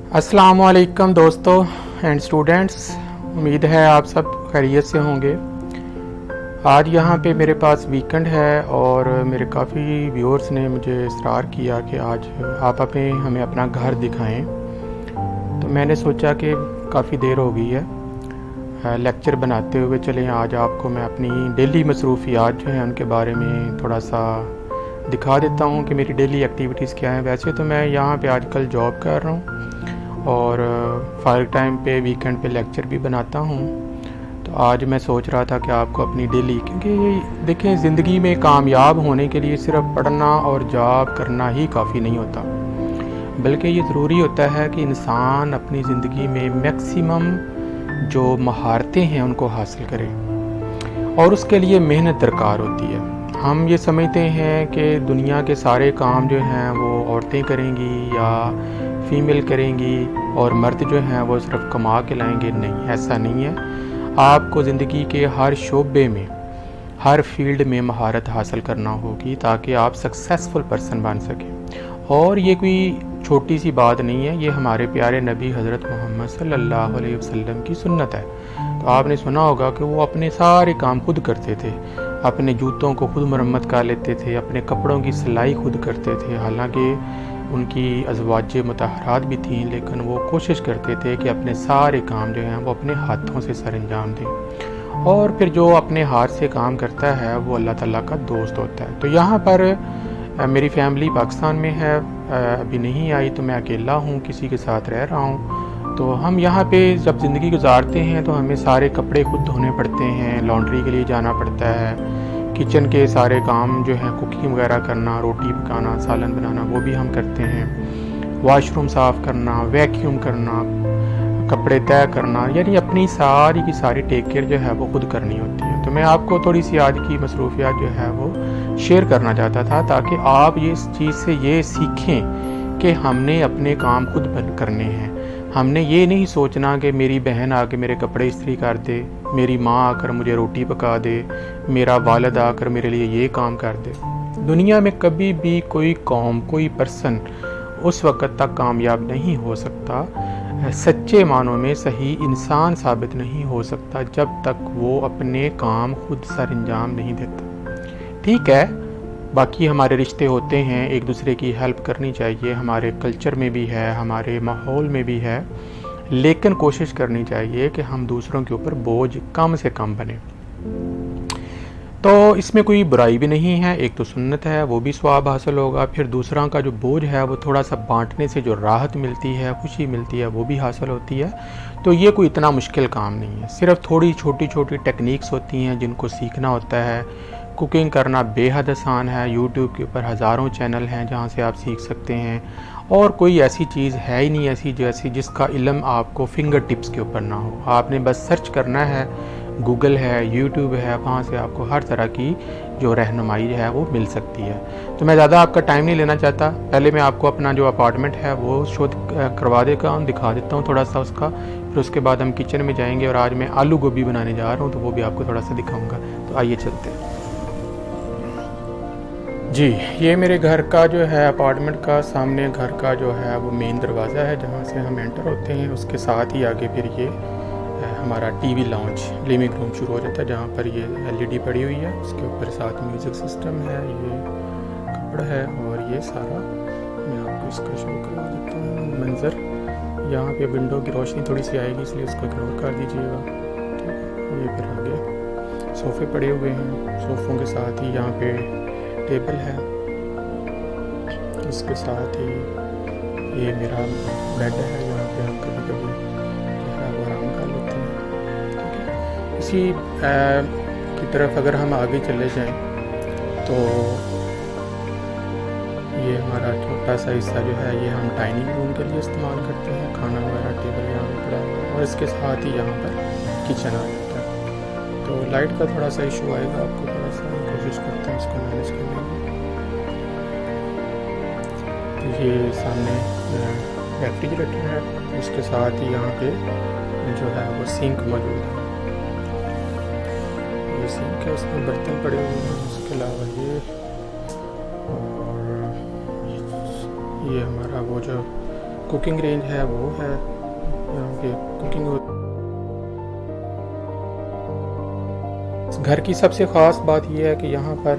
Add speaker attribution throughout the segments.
Speaker 1: अस्सलामुअलैकुम दोस्तों and students, उम्मीद है आप सब खैरियत से होंगे। आज यहाँ पे मेरे पास वीकेंड है और मेरे काफ़ी व्यूअर्स ने मुझे इसरार किया कि आज आप हमें अपना घर दिखाएं। तो मैंने सोचा कि काफ़ी देर हो गई है लेक्चर बनाते हुए, चलें आज आपको मैं अपनी डेली मसरूफियात जो हैं उनके बारे में थोड़ा सा दिखा देता हूँ कि मेरी डेली एक्टिविटीज़ क्या हैं। वैसे तो मैं यहाँ पे आजकल जॉब कर रहा हूँ और फाइल टाइम पे वीकेंड पे लेक्चर भी बनाता हूँ। तो आज मैं सोच रहा था कि आपको अपनी डेली, क्योंकि देखें ज़िंदगी में कामयाब होने के लिए सिर्फ पढ़ना और जॉब करना ही काफ़ी नहीं होता, बल्कि ये ज़रूरी होता है कि इंसान अपनी ज़िंदगी में मैक्सिमम जो महारतें हैं उनको हासिल करे और उसके लिए मेहनत दरकार होती है। हम ये समझते हैं कि दुनिया के सारे काम जो हैं वो औरतें करेंगी या फीमेल करेंगी और मर्द जो हैं वो सिर्फ कमा के लाएंगे। नहीं, ऐसा नहीं है। आपको ज़िंदगी के हर शोबे में, हर फील्ड में महारत हासिल करना होगी ताकि आप सक्सेसफुल पर्सन बन सकें। और ये कोई छोटी सी बात नहीं है, ये हमारे प्यारे नबी हज़रत मोहम्मद सल्लल्लाहु अलैहि वसल्लम की सुन्नत है। तो आपने सुना होगा कि वो अपने सारे काम खुद करते थे, अपने जूतों को खुद मरम्मत कर लेते थे, अपने कपड़ों की सिलाई खुद करते थे। हालांकि उनकी अज़वाज मुतहरात भी थीं, लेकिन वो कोशिश करते थे कि अपने सारे काम जो हैं वो अपने हाथों से सरअंजाम दें। और फिर जो अपने हाथ से काम करता है वो अल्लाह ताला का दोस्त होता है। तो यहाँ पर मेरी फैमिली पाकिस्तान में है, अभी नहीं आई, तो मैं अकेला हूँ, किसी के साथ रह रहा हूँ। तो हम यहाँ पे जब ज़िंदगी गुजारते हैं तो हमें सारे कपड़े खुद धोने पड़ते हैं, लॉन्ड्री के लिए जाना पड़ता है, किचन के सारे काम जो हैं कुकिंग वगैरह करना, रोटी पकाना, सालन बनाना, वो भी हम करते हैं, वॉशरूम साफ़ करना, वैक्यूम करना, कपड़े तय करना, यानी अपनी सारी की सारी टेक केयर जो है वो खुद करनी होती है। तो मैं आपको थोड़ी सी आज की मसरूफियात जो है वो शेयर करना चाहता था ताकि आप ये इस चीज़ से ये सीखें कि हमने अपने काम खुद करने हैं। हमने ये नहीं सोचना कि मेरी बहन आके मेरे कपड़े इस्त्री कर दे, मेरी माँ आकर मुझे रोटी पका दे, मेरा वालिद आकर मेरे लिए ये काम कर दे। दुनिया में कभी भी कोई कौम, कोई पर्सन उस वक़्त तक कामयाब नहीं हो सकता, सच्चे मानों में सही इंसान साबित नहीं हो सकता जब तक वो अपने काम खुद सरअंजाम नहीं देता। ठीक है, बाकी हमारे रिश्ते होते हैं, एक दूसरे की हेल्प करनी चाहिए, हमारे कल्चर में भी है, हमारे माहौल में भी है, लेकिन कोशिश करनी चाहिए कि हम दूसरों के ऊपर बोझ कम से कम बने। तो इसमें कोई बुराई भी नहीं है, एक तो सुन्नत है, वो भी सवाब हासिल होगा, फिर दूसरा का जो बोझ है वो थोड़ा सा बांटने से जो राहत मिलती है, खुशी मिलती है, वो भी हासिल होती है। तो ये कोई इतना मुश्किल काम नहीं है, सिर्फ थोड़ी छोटी छोटी टेक्निक्स होती हैं जिनको सीखना होता है। कुकिंग करना बेहद आसान है, यूट्यूब के ऊपर हज़ारों चैनल हैं जहाँ से आप सीख सकते हैं, और कोई ऐसी चीज़ है ही नहीं ऐसी जैसी जिसका इल्म आपको फिंगर टिप्स के ऊपर ना हो। आपने बस सर्च करना है, गूगल है, यूट्यूब है, वहाँ से आपको हर तरह की जो रहनुमाई है वो मिल सकती है। तो मैं ज़्यादा आपका टाइम नहीं लेना चाहता, पहले मैं आपको अपना जो अपार्टमेंट है वो शो करवा देता हूँ, दिखा देता हूँ थोड़ा सा उसका, फिर उसके बाद हम किचन में जाएंगे और आज मैं आलू गोभी बनाने जा रहा हूँ तो वो भी आपको थोड़ा सा दिखाऊँगा। तो आइए चलते हैं जी। ये मेरे घर का जो है अपार्टमेंट का सामने घर का जो है वो मेन दरवाज़ा है जहाँ से हम एंटर होते हैं। उसके साथ ही आगे फिर ये हमारा टीवी लाउंज, लिविंग रूम शुरू हो जाता है जहाँ पर ये एलईडी पड़ी हुई है, उसके ऊपर साथ म्यूज़िक सिस्टम है, ये कपड़ा है और ये सारा मैं आपको इसका शो करवा देता हूँ मंज़र। यहाँ पे विंडो की रोशनी थोड़ी सी आएगी इसलिए उसको इग्नोर कर दीजिएगा। ठीक है, ये फिर आ गया, सोफ़े पड़े हुए हैं, सोफ़ों के साथ ही यहाँ पे टेबल है, इसके साथ ही ये मेरा बेड है जहाँ पे हम कभी कभी जो है वो आराम कर लेते हैं। ठीक है, इसी की तरफ अगर हम आगे चले जाएं तो ये हमारा छोटा सा हिस्सा जो है ये हम डाइनिंग रूम के लिए इस्तेमाल करते हैं, खाना वगैरह टेबल यहाँ पे पड़ा हुआ है और इसके साथ ही यहाँ पर किचन आ जाता है। तो लाइट का थोड़ा सा इशू आएगा, आपको थोड़ा सा कोशिश करते हैं इसको मैनेज करने की। तो ये सामने रेफ्रिजरेटर है, उसके साथ ही यहाँ पे जो है वो सिंक मौजूद है, ये सिंक है, उसमें बर्तन पड़े हुए हैं। उसके अलावा ये और ये हमारा वो जो कुकिंग रेंज है वो है, यहाँ पे कुकिंग। घर की सबसे ख़ास बात यह है कि यहाँ पर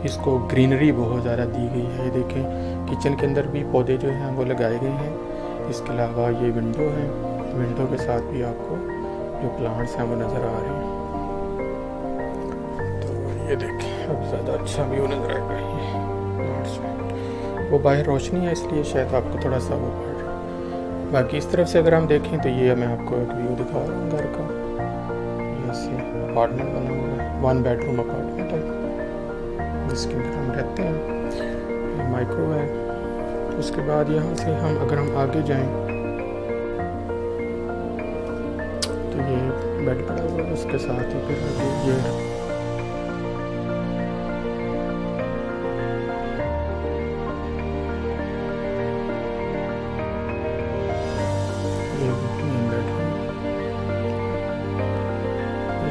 Speaker 1: इसको ग्रीनरी बहुत ज़्यादा दी गई है। ये देखें किचन के अंदर भी पौधे जो हैं वो लगाए गए हैं। इसके अलावा ये विंडो है, विंडो के साथ भी आपको जो प्लांट्स हैं वो नज़र आ रहे हैं। तो ये देखें अब ज़्यादा अच्छा व्यू नज़र आएगा ये प्लांट्स में। वो बाहर रोशनी है इसलिए शायद आपको थोड़ा सा वो पड़ रहा है। बाकी इस तरफ से अगर हम देखें तो ये मैं आपको एक व्यू दिखा रहा हूँ घर का। ऐसे अपार्टमेंट बना हुआ है, 1 बेडरूम अपार्टमेंट है जिसके अंदर हम रहते हैं। माइक्रो है। उसके बाद यहाँ से हम अगर हम आगे जाएं तो ये बेड पड़ा हुआ है, उसके साथ ही फिर आगे ये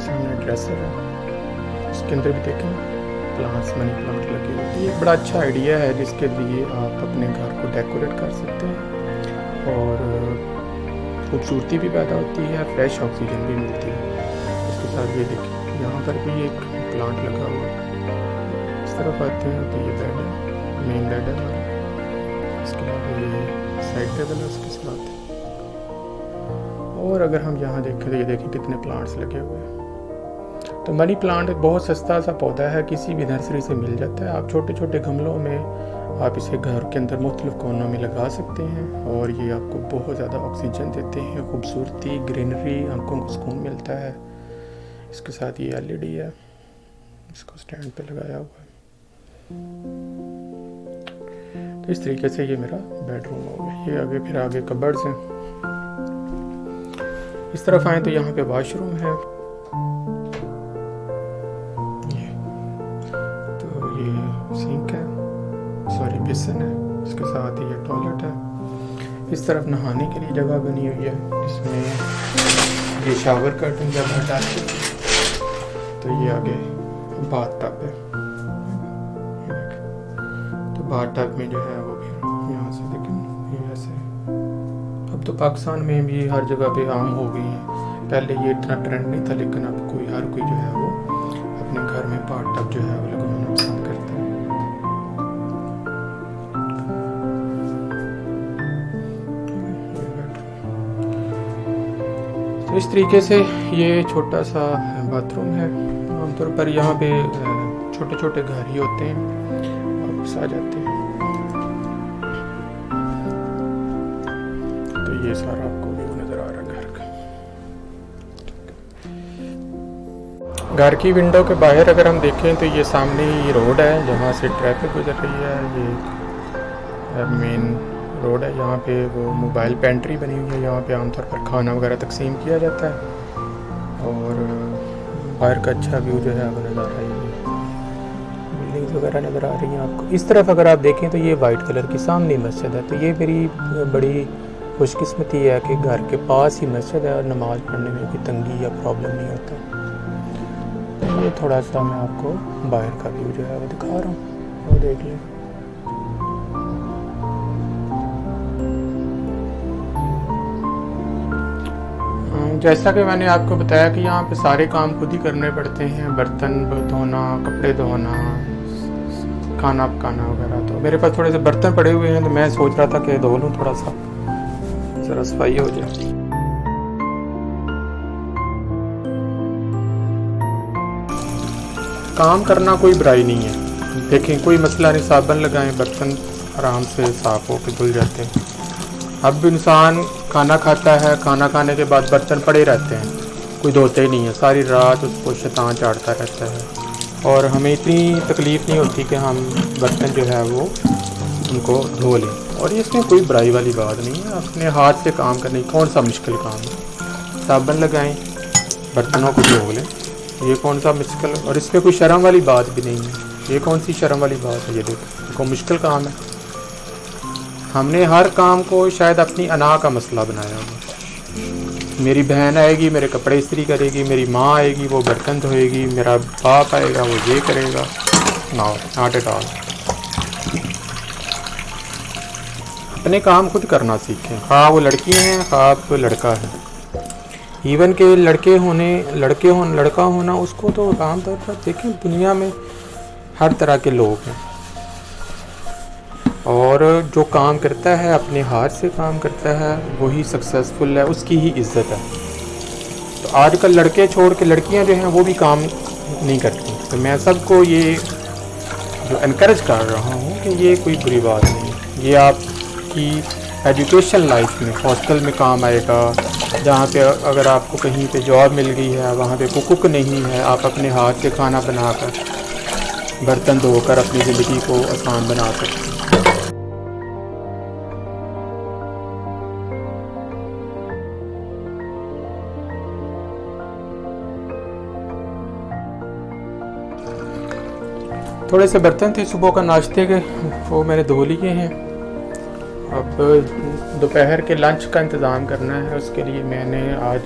Speaker 1: सामने ड्रेसर है, उसके अंदर भी देखें प्लांट्स, मनी प्लांट लगे हुए। तो ये एक बड़ा अच्छा आइडिया है जिसके लिए आप अपने घर को डेकोरेट कर सकते हैं और खूबसूरती भी पैदा होती है, फ्रेश ऑक्सीजन भी मिलती है। उसके साथ ये देखिए यहाँ पर भी एक प्लांट लगा हुआ है। इस तरफ आते हैं तो ये बेड है, मेन बेड है हमारा। इसके अलावा ये साइड टेबल है उसके साथ। और अगर हम यहाँ देखें तो ये देखिए कितने प्लांट्स लगे हुए हैं। तो मनी प्लांट बहुत सस्ता सा पौधा है, किसी भी नर्सरी से मिल जाता है। आप छोटे छोटे गमलों में आप इसे घर के अंदर मुख्तलिफ कोनों में लगा सकते हैं और ये आपको बहुत ज़्यादा ऑक्सीजन देते हैं, खूबसूरती, ग्रीनरी, आंखों को सुकून मिलता है। इसके साथ ये LED है, इसको स्टैंड पे लगाया हुआ है। तो इस तरीके से ये मेरा बेडरूम हो गया। ये आगे फिर आगे कबर्ड्स हैं। इस तरफ आए तो यहाँ पे वॉशरूम है। सिंक है, सॉरी बेसिन है, इसके साथ ही ये टॉयलेट है। इस तरफ नहाने के लिए जगह बनी हुई है जिसमें ये शावर कर्टन जब हटा के तो ये आगे बाथ टब है। तो बाथ टब में जो है वो भी यहाँ से देखें ये ऐसे। अब तो पाकिस्तान में भी हर जगह पे आम हो गई है। पहले ये इतना ट्रेंड नहीं था, लेकिन अब हर कोई जो है वो अपने घर में बाथ टब जो है वो लगवाना पसंद करता है। तो इस तरीके से ये छोटा सा बाथरूम है। आमतौर पर यहाँ पे छोटे छोटे घर ही होते हैं, वापस आ जाते हैं। तो ये सारा आपको व्यू नज़र आ रहा है घर का। घर की विंडो के बाहर अगर हम देखें तो ये सामने ही रोड है जहाँ से ट्रैफिक गुजर रही है। ये मेन रोड है। यहाँ पे वो मोबाइल पेंट्री बनी हुई है, यहाँ पे आमतौर पर खाना वगैरह तकसीम किया जाता है। और बाहर का अच्छा व्यू जो है वो नज़र आ रही है, बिल्डिंग्स वगैरह नज़र आ रही हैं आपको। इस तरफ अगर आप देखें तो ये वाइट कलर की सामने मस्जिद है। तो ये मेरी बड़ी खुशकिस्मती है कि घर के पास ही मस्जिद है और नमाज़ पढ़ने में कोई तंगी या प्रॉब्लम नहीं होता। तो ये थोड़ा सा मैं आपको बाहर का व्यू जो है वो दिखा रहा हूँ, वो देख लें। जैसा कि मैंने आपको बताया कि यहाँ पे सारे काम खुद ही करने पड़ते हैं, बर्तन धोना, कपड़े धोना, खाना पकाना वगैरह। तो मेरे पास थोड़े से बर्तन पड़े हुए हैं तो मैं सोच रहा था कि धो लूँ, थोड़ा सा ज़रा सफाई हो जाए। काम करना कोई बुराई नहीं है, देखें कोई मसला नहीं, साबुन लगाएं, बर्तन आराम से साफ़ होकर धुल जाते हैं। अब इंसान खाना खाता है, खाना खाने के बाद बर्तन पड़े रहते हैं, कोई धोते ही नहीं है, सारी रात उसको शैतान चाटता रहता है। और हमें इतनी तकलीफ़ नहीं होती कि हम बर्तन जो है वो उनको धो लें। और इसमें कोई बुराई वाली बात नहीं है, अपने हाथ से काम करने की कौन सा मुश्किल काम है। साबुन लगाएं, बर्तनों को धो लें, ये कौन सा मुश्किल, और इस पर कोई शर्म वाली बात भी नहीं है। ये कौन सी शर्म वाली बात है, ये देखो कोई मुश्किल काम है। हमने हर काम को शायद अपनी अना का मसला बनाया हुआ। मेरी बहन आएगी, मेरे कपड़े इस्त्री करेगी, मेरी माँ आएगी, वो बर्तन धोएगी, मेरा बाप आएगा, वो ये करेगा। Not at all. अपने काम खुद करना सीखें, हाँ वो लड़की हैं हाँ कोई लड़का है। इवन के लड़का होना उसको तो आमतौर पर देखें दुनिया में हर तरह के लोग हैं, और जो काम करता है अपने हाथ से काम करता है वही सक्सेसफुल है, उसकी ही इज्जत है। तो आजकल लड़के छोड़ के लड़कियां जो हैं वो भी काम नहीं करती। तो मैं सबको ये जो इनकरेज कर रहा हूँ कि ये कोई बुरी बात नहीं है, ये आपकी एजुकेशन लाइफ में हॉस्टल में काम आएगा, जहाँ पे अगर आपको कहीं पे जॉब मिल गई है वहाँ पे कुक नहीं है, आप अपने हाथ से खाना बनाकर बर्तन धोकर अपनी ज़िंदगी को आसान बना सकते हैं। थोड़े से बर्तन थे सुबह का नाश्ते के, वो मैंने धो लिए हैं। अब दोपहर के लंच का इंतज़ाम करना है, उसके लिए मैंने आज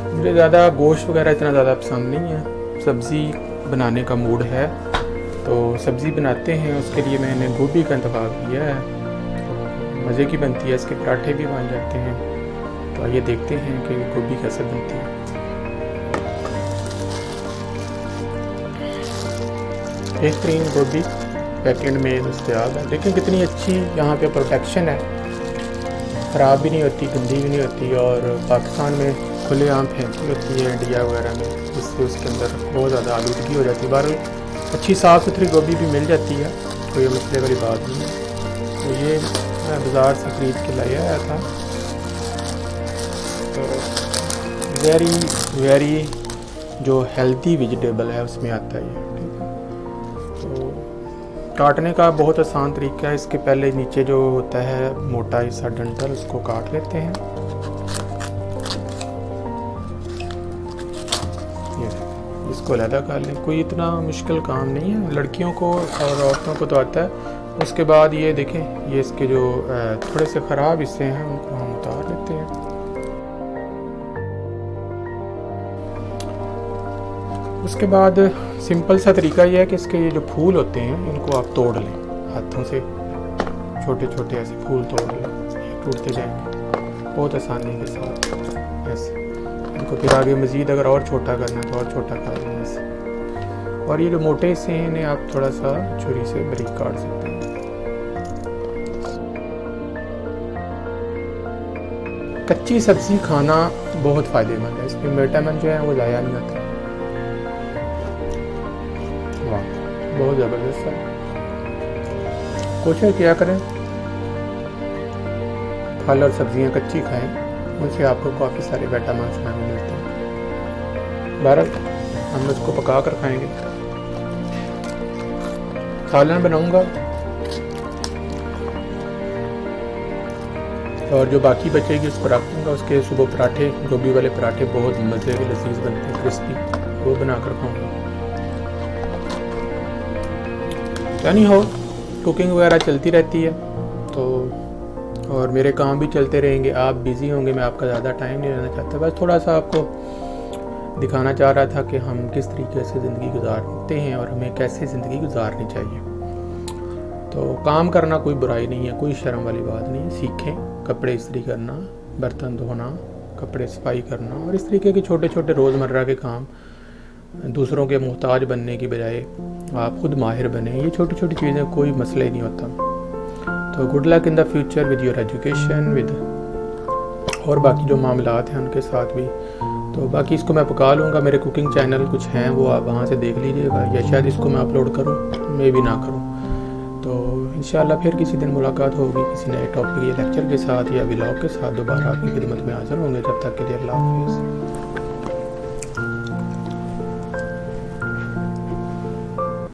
Speaker 1: मुझे ज़्यादा गोश्त वगैरह इतना ज़्यादा पसंद नहीं है, सब्ज़ी बनाने का मूड है तो सब्ज़ी बनाते हैं। उसके लिए मैंने गोभी का इंतखाब किया है, तो मज़े की बनती है, इसके पराठे भी बन जाते हैं। तो आइए देखते हैं कि गोभी कैसे बनती है। बेहतरीन गोभी पैकेट में दस्तयाब है, देखिए कितनी अच्छी यहाँ पे प्रोटेक्शन है, ख़राब भी नहीं होती, गंदी भी नहीं होती। और पाकिस्तान में खुलेआम फेंकी होती है इंडिया वगैरह में, जिससे उसके अंदर बहुत ज़्यादा आलूदगी हो जाती है। बाहर अच्छी साफ़ सुथरी गोभी भी मिल जाती है, कोई मसले वाली बात नहीं है। तो ये मैं बाज़ार से ख़रीद के लाया आया था। तो वेरी जो हेल्दी वेजिटेबल है उसमें आता है ये, ठीक है। तो काटने का बहुत आसान तरीका है, इसके पहले नीचे जो होता है मोटा हिस्सा डंठल उसको काट लेते हैं। ये इसको अलग कर लें, कोई इतना मुश्किल काम नहीं है, लड़कियों को और औरतों को तो आता है। उसके बाद ये देखें, ये इसके जो थोड़े से ख़राब हिस्से हैं उनको हम उतार लेते हैं। उसके बाद सिंपल सा तरीका ये है कि इसके ये जो फूल होते हैं इनको आप तोड़ लें, हाथों से छोटे छोटे ऐसे फूल तोड़ लें, ये टूटते जाएंगे बहुत आसानी के साथ ऐसे। इनको फिर आगे मज़ीद अगर और छोटा करना है तो और छोटा कर लें ऐसे। और ये जो मोटे हिस्से हैं इन्हें आप थोड़ा सा छुरी से बारीक काट सकते हैं। कच्ची सब्ज़ी खाना बहुत फ़ायदेमंद है, इसमें विटामिन जो है वो ज़ाया नहीं होता। बहुत ज़बरदस्त है, कोशिश किया करें फल और सब्जियां कच्ची खाएं, उनसे आपको काफ़ी सारे विटामिन हमें मिलते हैं। भारत हम इसको पका कर खाएंगे। सालन बनाऊंगा और जो बाकी बचेगी उसको रख दूँगा। उसके सुबह पराठे, गोभी वाले पराठे बहुत मज़े के लजीज बनते हैं, क्रिस्पी, वो बनाकर खाऊंगा। यानी हो कुकिंग वगैरह चलती रहती है तो, और मेरे काम भी चलते रहेंगे, आप बिज़ी होंगे, मैं आपका ज़्यादा टाइम नहीं लेना चाहता। बस थोड़ा सा आपको दिखाना चाह रहा था कि हम किस तरीके से ज़िंदगी गुजारते हैं और हमें कैसे ज़िंदगी गुजारनी चाहिए। तो काम करना कोई बुराई नहीं है, कोई शर्म वाली बात नहीं है, सीखें कपड़े इस्त्री करना, बर्तन धोना, कपड़े सफाई करना और इस तरीके के छोटे छोटे रोज़मर्रा के काम। दूसरों के मोहताज बनने की बजाय आप खुद माहिर बने, ये छोटी छोटी चीज़ें कोई मसला ही नहीं होता। तो good luck in the future with your education, with और बाकी जो मामलात हैं उनके साथ भी। तो बाकी इसको मैं पका लूँगा, मेरे कुकिंग चैनल कुछ हैं वो आप वहाँ से देख लीजिएगा, या शायद इसको मैं अपलोड करूँ, मैं भी ना करूँ। तो इंशाल्लाह फिर किसी दिन मुलाकात होगी किसी नए टॉपिक या लेक्चर के साथ या व्लॉग के साथ, दोबारा आपकी खिदमत में हाज़िर होंगे। जब तक के लिए अल्लाह हाफ़िज़।